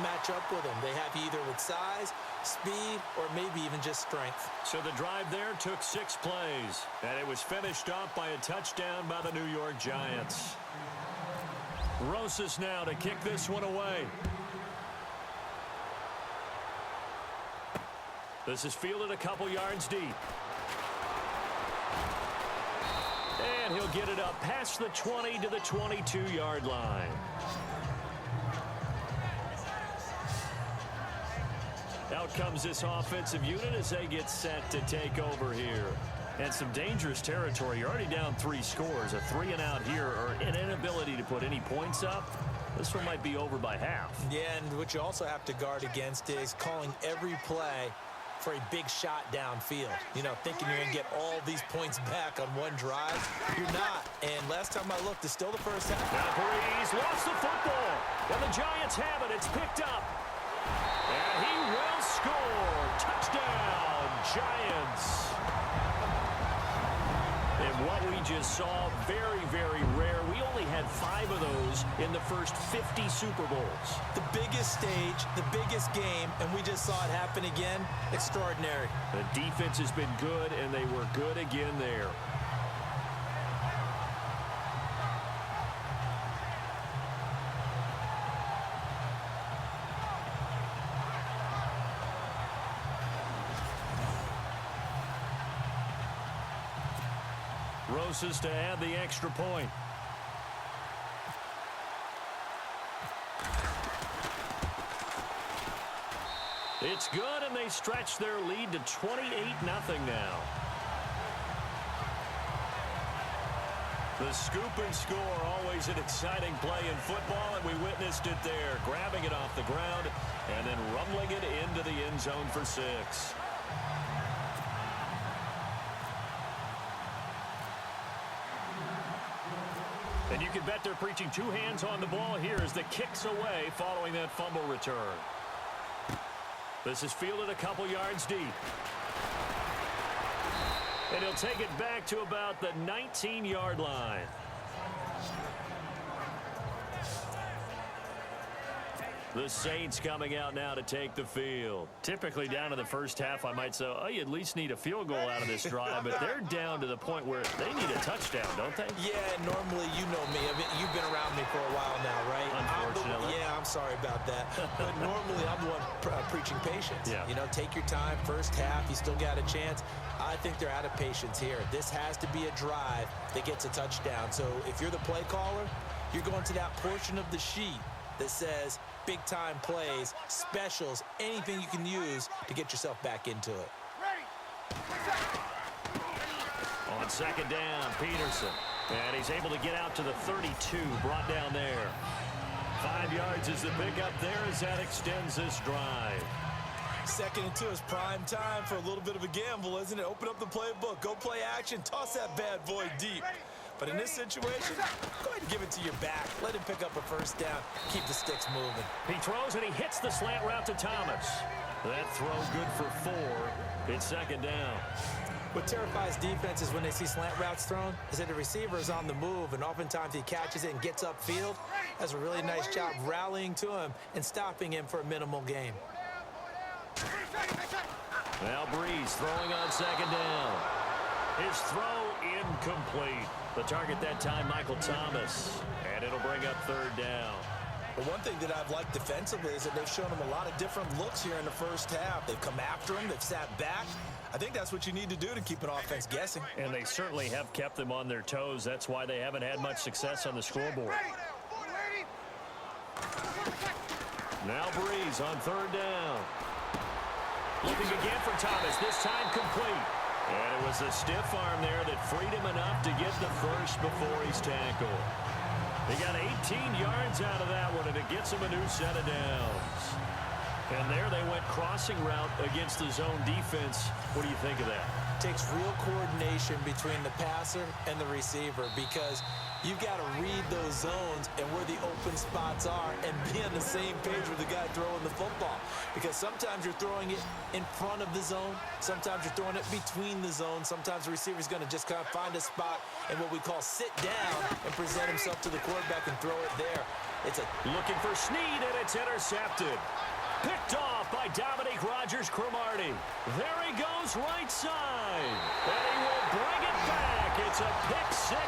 Match up with them. They have either with size, speed, or maybe even just strength. So the drive there took 6 plays, and it was finished off by a touchdown by the New York Giants. Rosas now to kick this one away. This is fielded a couple yards deep. And he'll get it up past the 20 to the 22-yard line. Out comes this offensive unit as they get set to take over here. And some dangerous territory. You're already down 3 scores. A 3-and-out here, or an inability to put any points up. This one might be over by half. Yeah, and what you also have to guard against is calling every play for a big shot downfield. You know, thinking you're going to get all these points back on one drive. You're not. And last time I looked, it's still the first half. Now Breeze lost the football. And the Giants have it. It's picked up. And he will score. Touchdown, Giants. And what we just saw, very, very rare. We only had 5 of those in the first 50 Super Bowls. The biggest stage, the biggest game, and we just saw it happen again. Extraordinary. The defense has been good, and they were good again there. Rosas to add the extra point. It's good, and they stretch their lead to 28-0 now. The scoop and score, always an exciting play in football, and we witnessed it there, grabbing it off the ground and then rumbling it into the end zone for 6. And you can bet they're preaching 2 hands on the ball here as the kick's away following that fumble return. This is fielded a couple yards deep. And he'll take it back to about the 19-yard line. The Saints coming out now to take the field. Typically down to the first half, I might say, oh, you at least need a field goal out of this drive, but they're down to the point where they need a touchdown, don't they? Yeah, normally, you know me. I mean, you've been around me for a while now, right? Unfortunately. I'm sorry about that. But normally, I'm the one preaching patience. Yeah. You know, take your time. First half, you still got a chance. I think they're out of patience here. This has to be a drive that gets a touchdown. So if you're the play caller, you're going to that portion of the sheet that says big-time plays, specials, anything you can use to get yourself back into it. On second down, Peterson. And he's able to get out to the 32, brought down there. 5 yards is the pickup there as that extends this drive. 2nd and 2 is prime time for a little bit of a gamble, isn't it? Open up the playbook, go play action, toss that bad boy deep. But in this situation, go ahead and give it to your back. Let him pick up a first down. Keep the sticks moving. He throws and he hits the slant route to Thomas. That throw good for 4. It's 2nd down. What terrifies defenses when they see slant routes thrown is that the receiver is on the move, and oftentimes he catches it and gets upfield. Does a really nice job rallying to him and stopping him for a minimal gain. Now Breeze throwing on 2nd down. His throw incomplete. The target that time, Michael Thomas. And it'll bring up 3rd down. Well, one thing that I've liked defensively is that they've shown him a lot of different looks here in the first half. They've come after him. They've sat back. I think that's what you need to do to keep an offense guessing. And they certainly have kept them on their toes. That's why they haven't had much success on the scoreboard. Now Breeze on 3rd down. Looking again for Thomas, this time complete. And it was a stiff arm there that freed him enough to get the first before he's tackled. They got 18 yards out of that one, and it gets him a new set of downs. And there they went crossing route against the zone defense. What do you think of that? Takes real coordination between the passer and the receiver, because you've got to read those zones and where the open spots are and be on the same page with the guy throwing the football. Because sometimes you're throwing it in front of the zone. Sometimes you're throwing it between the zones. Sometimes the receiver's going to just kind of find a spot and what we call sit down and present himself to the quarterback and throw it there. It's a looking for Snead, and it's intercepted. Picked off by Dominique Rodgers-Cromartie. There he goes right side. And he will bring it back. It's a pick six.